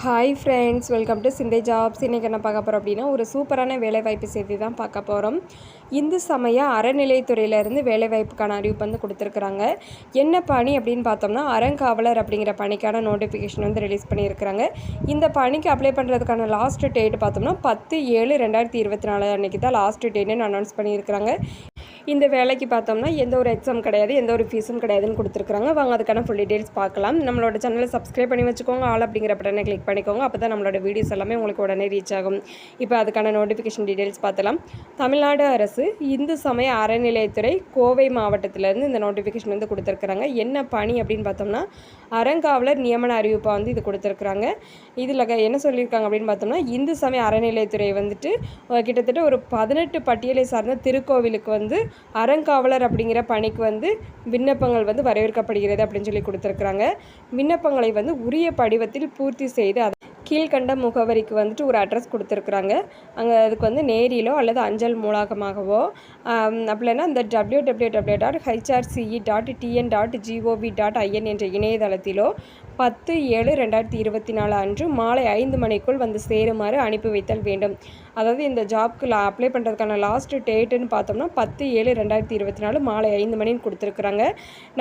Hi friends, welcome to சிந்தை jobs. இன்றைக்கி என்ன பார்க்க போகிறோம் அப்படின்னா, ஒரு சூப்பரான வேலைவாய்ப்பு செய்தி தான் பார்க்க போகிறோம். இந்து சமய அறநிலைத்துறையிலேருந்து வேலைவாய்ப்புக்கான அறிவிப்பு வந்து கொடுத்துருக்குறாங்க. என்ன பணி அப்படின்னு பார்த்தோம்னா, அறங்காவலர் அப்படிங்கிற பணிக்கான நோட்டிஃபிகேஷன் வந்து ரிலீஸ் பண்ணியிருக்கிறாங்க. இந்த பணிக்கு அப்ளை பண்ணுறதுக்கான லாஸ்ட் டேட் பார்த்தோம்னா 10/7/2024 அன்றைக்கி தான் லாஸ்ட் டேட்டுன்னு அனௌன்ஸ் பண்ணியிருக்கிறாங்க. இந்த வேலைக்கு பார்த்தோம்னா எந்த ஒரு எக்ஸாம் கிடையாது, எந்த ஒரு ஃபீஸும் கிடையாதுன்னு கொடுத்துருக்குறாங்க. வாங்க அதுக்கான ஃபுல் டீட்டெயில்ஸ் பார்க்கலாம். நம்மளோட சேனலை சப்ஸ்கிரைப் பண்ணி வச்சுக்கோங்க, ஆல் அப்படிங்கிற பட்டனை கிளிக் பண்ணிக்கோங்க. அப்போ தான் நம்மளோட வீடியோஸ் எல்லாமே உங்களுக்கு உடனே ரீச் ஆகும். இப்போ அதுக்கான நோட்டிஃபிகேஷன் டீட்டெயில்ஸ் பார்த்தலாம். தமிழ்நாடு அரசு இந்து சமய அறநிலையத்துறை கோவை மாவட்டத்திலேருந்து இந்த நோட்டிஃபிகேஷன் வந்து கொடுத்துருக்குறாங்க. என்ன பணி அப்படின்னு பார்த்தோம்னா, அறங்காவலர் நியமன அறிவிப்பாக வந்து இது கொடுத்துருக்குறாங்க. இதில் என்ன சொல்லியிருக்காங்க அப்படின்னு பார்த்தோம்னா, இந்து சமய அறநிலையத்துறை வந்துட்டு கிட்டத்தட்ட ஒரு 18 பட்டியலை சார்ந்த திருக்கோவிலுக்கு வந்து அறங்காவலர் அப்படிங்கிற பணிக்கு வந்து விண்ணப்பங்கள் வந்து வரவேற்கப்படுகிறது அப்படின்னு சொல்லி கொடுத்துருக்குறாங்க. விண்ணப்பங்களை வந்து உரிய படிவத்தில் பூர்த்தி செய்து கீழ்கண்ட முகவரிக்கு வந்துட்டு ஒரு அட்ரஸ் கொடுத்துருக்குறாங்க. அங்கே அதுக்கு வந்து நேரிலோ அல்லது அஞ்சல் மூலமாகவோ அப்படின்னா இந்த www.hrce.tn.gov.in என்ற இணையதளத்திலோ 10/7/2024 அன்று மாலை 5 மணிக்குள் வந்து சேருமாறு அனுப்பி வைத்தல் வேண்டும். அதாவது இந்த ஜாப்க்கு அப்ளை பண்ணுறதுக்கான லாஸ்ட் டேட்டுன்னு பார்த்தோம்னா 10/7/2024 மாலை 5 மணின்னு கொடுத்துருக்குறாங்க.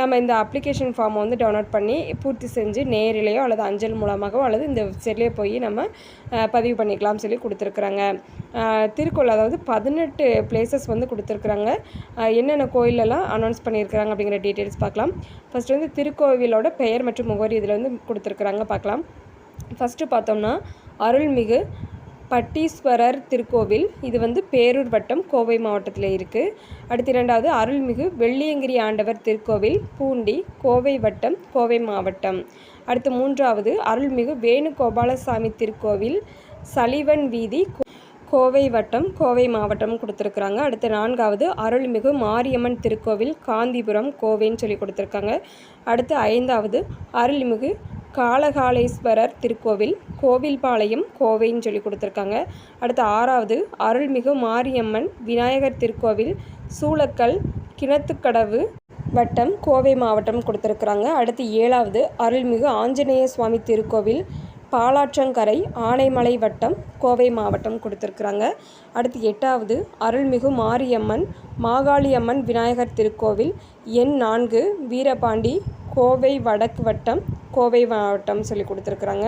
நம்ம இந்த அப்ளிகேஷன் ஃபார்மை வந்து டவுன்லோட் பண்ணி பூர்த்தி செஞ்சு நேரிலேயோ அல்லது அஞ்சல் மூலமாகவோ அல்லது இந்த வெப்சைட்லேயே போய் நம்ம பதிவு பண்ணிக்கலாம்னு சொல்லி கொடுத்துருக்குறாங்க. திருக்கோவில் அதாவது 18 பிளேசஸ் வந்து கொடுத்துருக்குறாங்க. என்னென்ன கோயிலெல்லாம் அனௌன்ஸ் பண்ணியிருக்கிறாங்க அப்படிங்கிற டீட்டெயில்ஸ் பார்க்கலாம். ஃபஸ்ட்டு வந்து திருக்கோவிலோட பெயர் மற்றும் முகவரி இதில் வந்து கொடுத்துருக்குறாங்க, பார்க்கலாம். ஃபஸ்ட்டு பார்த்தோம்னா அருள்மிகு பட்டீஸ்வரர் திருக்கோவில், இது வந்து பேரூர் வட்டம் கோவை மாவட்டத்தில் இருக்குது. அடுத்து இரண்டாவது அருள்மிகு வெள்ளியங்கிரி ஆண்டவர் திருக்கோவில் பூண்டி கோவை வட்டம் கோவை மாவட்டம். அடுத்து மூன்றாவது அருள்மிகு வேணுகோபாலசாமி திருக்கோவில் சலிவன் வீதி கோவை வட்டம் கோவை மாவட்டம் கொடுத்துருக்குறாங்க. அடுத்து நான்காவது அருள்மிகு மாரியம்மன் திருக்கோவில் காந்திபுரம் கோவைன்னு சொல்லி கொடுத்துருக்காங்க. அடுத்து ஐந்தாவது அருள்மிகு காளகாலேஸ்வரர் திருக்கோவில் கோவில்பாளையம் கோவைன்னு சொல்லி கொடுத்துருக்காங்க. அடுத்து ஆறாவது அருள்மிகு மாரியம்மன் விநாயகர் திருக்கோவில் சூளக்கல் கிணத்துக்கடவு வட்டம் கோவை மாவட்டம் கொடுத்துருக்குறாங்க. அடுத்து ஏழாவது அருள்மிகு ஆஞ்சநேய சுவாமி திருக்கோவில் பாலாற்றங்கரை ஆனைமலை வட்டம் கோவை மாவட்டம் கொடுத்துருக்குறாங்க. அடுத்து எட்டாவது அருள்மிகு மாரியம்மன் மாகாளியம்மன் விநாயகர் திருக்கோவில் எண் 4 வீரபாண்டி கோவை வடக்கு வட்டம் கோவை மாவட்டம் சொல்லி கொடுத்துருக்குறாங்க.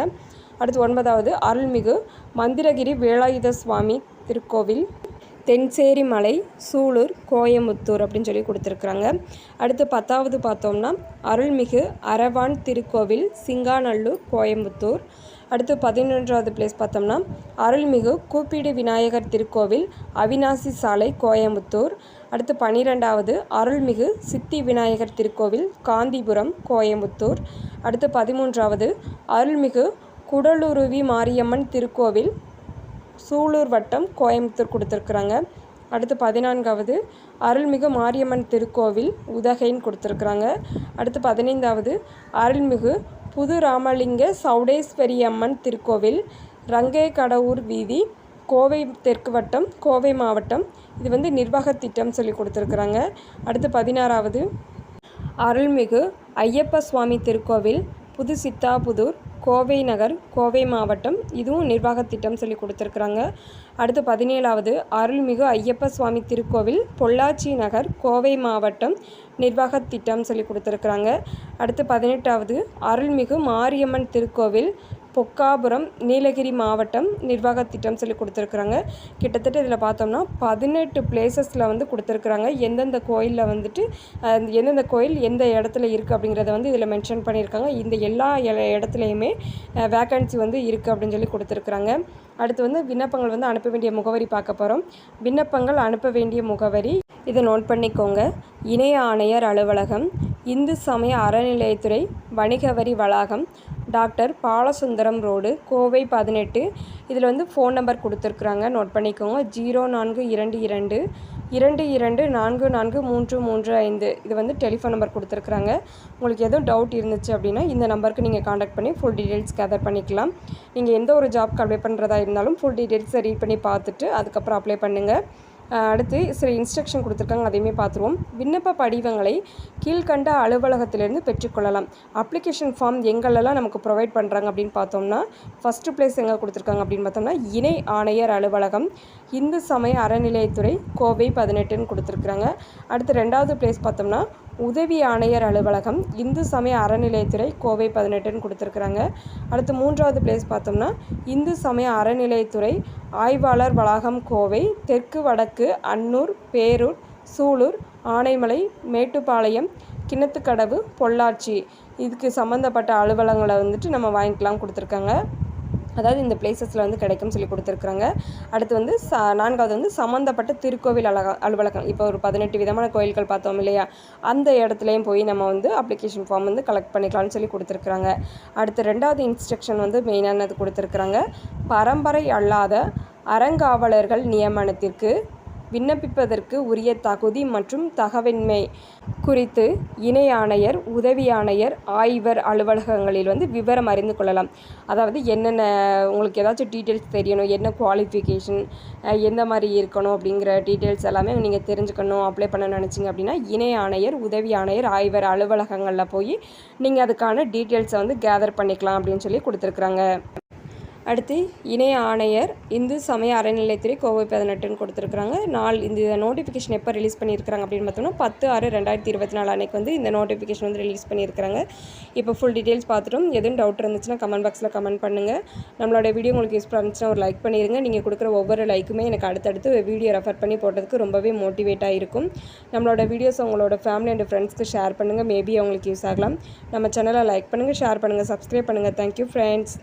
அடுத்து ஒன்பதாவது அருள்மிகு மந்திரகிரி வேலாயுத சுவாமி திருக்கோவில் தென்சேரி மலை சூலூர் கோயமுத்தூர் அப்படின்னு சொல்லி கொடுத்துருக்குறாங்க. அடுத்து பத்தாவது பார்த்தோம்னா அருள்மிகு அரவான் திருக்கோவில் சிங்காநல்லூர் கோயம்புத்தூர். அடுத்து 11வது பிளேஸ் பார்த்தோம்னா அருள்மிகு கூப்பிடு விநாயகர் திருக்கோவில் அவினாசி சாலை கோயம்புத்தூர். அடுத்து 12வது அருள்மிகு சித்தி விநாயகர் திருக்கோவில் காந்திபுரம் கோயம்புத்தூர். அடுத்து 13வது அருள்மிகு குடலுருவி மாரியம்மன் திருக்கோவில் சூலூர் வட்டம் கோயம்புத்தூர் கொடுத்துருக்குறாங்க. அடுத்து 14வது அருள்மிகு மாரியம்மன் திருக்கோவில் உதகைன்னு கொடுத்துருக்குறாங்க. அடுத்து 15வது அருள்மிகு புது ராமலிங்க சௌடேஸ்வரி அம்மன் திருக்கோவில் ரங்கே கடவுர் வீதி கோவை தெற்கு வட்டம் கோவை மாவட்டம், இது வந்து நிர்வாக திட்டம் சொல்லி கொடுத்துருக்குறாங்க. அடுத்து 16வது அருள்மிகு ஐயப்ப சுவாமி திருக்கோவில் புது சித்தாபுதூர் கோவை நகர் கோவை மாவட்டம், இதுவும் நிர்வாக திட்டம் சொல்லி கொடுத்துருக்குறாங்க. அடுத்து 17வது அருள்மிகு ஐயப்ப சுவாமி திருக்கோவில் பொள்ளாச்சி நகர் கோவை மாவட்டம் நிர்வாக திட்டம் சொல்லி கொடுத்துருக்குறாங்க. அடுத்து 18வது அருள்மிகு மாரியம்மன் திருக்கோவில் பொக்காபுரம் நீலகிரி மாவட்டம் நிர்வாக திட்டம் சொல்லி கொடுத்துருக்குறாங்க. கிட்டத்தட்ட இதில் பார்த்தோம்னா 18 பிளேசஸில் வந்து கொடுத்துருக்குறாங்க. எந்தெந்த கோயிலில் வந்துட்டு எந்தெந்த கோயில் எந்த இடத்துல இருக்குது அப்படிங்கிறத வந்து இதில் மென்ஷன் பண்ணியிருக்காங்க. இந்த எல்லா இடத்துலையுமே வேக்கன்சி வந்து இருக்குது அப்படின்னு சொல்லி கொடுத்துருக்குறாங்க. அடுத்து வந்து விண்ணப்பங்கள் வந்து அனுப்ப வேண்டிய முகவரி பார்க்க போகிறோம். விண்ணப்பங்கள் அனுப்ப வேண்டிய முகவரி இதை நோட் பண்ணிக்கோங்க. இணைய ஆணையர் அலுவலகம், இந்து சமய அறநிலையத்துறை, வணிக வரி வளாகம், டாக்டர் பாலசுந்தரம் ரோடு கோவை 18. இதில் வந்து ஃபோன் நம்பர் கொடுத்துருக்குறாங்க, நோட் பண்ணிக்கோங்க. 0422224435. இது வந்து டெலிஃபோன் நம்பர் கொடுத்துருக்குறாங்க. உங்களுக்கு எதுவும் டவுட் இருந்துச்சு அப்படின்னா இந்த நம்பருக்கு நீங்கள் காண்டாக்ட் பண்ணி ஃபுல் டீட்டெயில்ஸ் கேதர் பண்ணிக்கலாம். நீங்கள் எந்த ஒரு ஜாப்க்கு அப்ளை பண்ணுறதா இருந்தாலும் ஃபுல் டீட்டெயில்ஸை ரீட் பண்ணி பார்த்துட்டு அதுக்கப்புறம் அப்ளை பண்ணுங்கள். அடுத்து சில இன்ஸ்ட்ரக்ஷன் கொடுத்துருக்காங்க, அதையுமே பார்த்துருவோம். விண்ணப்ப படிவங்களை கீழ்கண்ட அலுவலகத்திலிருந்து பெற்றுக்கொள்ளலாம். அப்ளிகேஷன் ஃபார்ம் எங்கெல்லாம் நமக்கு ப்ரொவைட் பண்ணுறாங்க அப்படின்னு பார்த்தோம்னா, ஃபஸ்ட்டு பிளேஸ் எங்கே கொடுத்துருக்காங்க அப்படின்னு பார்த்தோம்னா இணை ஆணையர் அலுவலகம், இந்து சமய அறநிலையத்துறை, கோவை 18ன்னு கொடுத்துருக்குறாங்க. அடுத்து 2வது பிளேஸ் பார்த்தோம்னா உதவி ஆணையர் அலுவலகம், இந்து சமய அறநிலையத்துறை, கோவை 18ன்னு கொடுத்துருக்குறாங்க. அடுத்து 3வது பிளேஸ் பார்த்தோம்னா இந்து சமய அறநிலையத்துறை ஆய்வாளர் வளாகம், கோவை, தெற்கு வடக்கு அன்னூர், பேரூர், சூலூர், ஆனைமலை, மேட்டுப்பாளையம், கிணத்துக்கடவு, பொள்ளாச்சி இதுக்கு சம்மந்தப்பட்ட அலுவலகங்களை வந்துட்டு நம்ம வாங்கிக்கலாம் கொடுத்துருக்காங்க. அதாவது இந்த பிளேசஸில் வந்து கிடைக்கும்னு சொல்லி கொடுத்துருக்குறாங்க. அடுத்து வந்து 4வது வந்து சம்மந்தப்பட்ட திருக்கோவில் அலுவலகம். இப்போ ஒரு 18 விதமான கோயில்கள் பார்த்தோம் இல்லையா, அந்த இடத்துலையும் போய் நம்ம வந்து அப்ளிகேஷன் ஃபார்ம் வந்து கலெக்ட் பண்ணிக்கலாம்னு சொல்லி கொடுத்துருக்குறாங்க. அடுத்து 2வது இன்ஸ்ட்ரக்ஷன் வந்து மெயினானது கொடுத்துருக்குறாங்க. பரம்பரை அல்லாத அறங்காவலர்கள் நியமனத்திற்கு விண்ணப்பிப்பதற்கு உரிய தகுதி மற்றும் தகவன்மை குறித்து இணை ஆணையர், உதவி ஆணையர், ஆய்வர் அலுவலகங்களில் வந்து விவரம் அறிந்து கொள்ளலாம். அதாவது என்னென்ன உங்களுக்கு ஏதாச்சும் டீட்டெயில்ஸ் தெரியணும், என்ன குவாலிஃபிகேஷன், எந்த மாதிரி இருக்கணும் அப்படிங்கிற டீட்டெயில்ஸ் எல்லாமே நீங்கள் தெரிஞ்சுக்கணும், அப்ளை பண்ண நினச்சிங்க அப்படின்னா இணை ஆணையர், உதவி ஆணையர், ஆய்வர் அலுவலகங்களில் போய் நீங்கள் அதுக்கான டீட்டெயில்ஸை வந்து கேதர் பண்ணிக்கலாம் அப்படின்னு சொல்லி கொடுத்துருக்குறாங்க. அடுத்து இணை ஆணையர், இந்து சமய அறநிலையத்துறை, கோவை 18ன்னு கொடுத்துருக்குறாங்க. இந்த நோட்டிஃபிகேஷன் எப்போ ரிலீஸ் பண்ணியிருக்கிறாங்க அப்படின்னு பார்த்தோம்னா 10/6/2024 அன்றைக்கி வந்து இந்த நோட்டிஃபிகேஷன் வந்து ரிலீஸ் பண்ணியிருக்கிறாங்க. இப்போ ஃபுல் டீட்டெயில்ஸ் பார்த்துட்டோம். எதுவும் டவுட் இருந்துச்சுன்னா கமெண்ட் பாக்ஸில் கமெண்ட் பண்ணுங்கள். நம்மளோட வீடியோ உங்களுக்கு யூஸ்ஃபுல்லாக இருந்துச்சுன்னா ஒரு லைக் பண்ணிடுங்க. நீங்கள் கொடுக்குற ஒவ்வொரு லைக்குமே எனக்கு அடுத்தடுத்து வீடியோ ரெஃபர் பண்ணி போட்டதுக்கு ரொம்பவே மோட்டிவேட்டாக இருக்கும். நம்மளோட வீடியோஸ் உங்களோட ஃபேமிலி அண்ட் ஃப்ரெண்ட்ஸ்க்கு ஷேர் பண்ணுங்கள், மேபி அவங்களுக்கு யூஸ் ஆகலாம். நம்ம சேனலை லைக் பண்ணுங்கள், ஷேர் பண்ணுங்கள், சப்ஸ்கிரைப் பண்ணுங்கள். Thank you friends.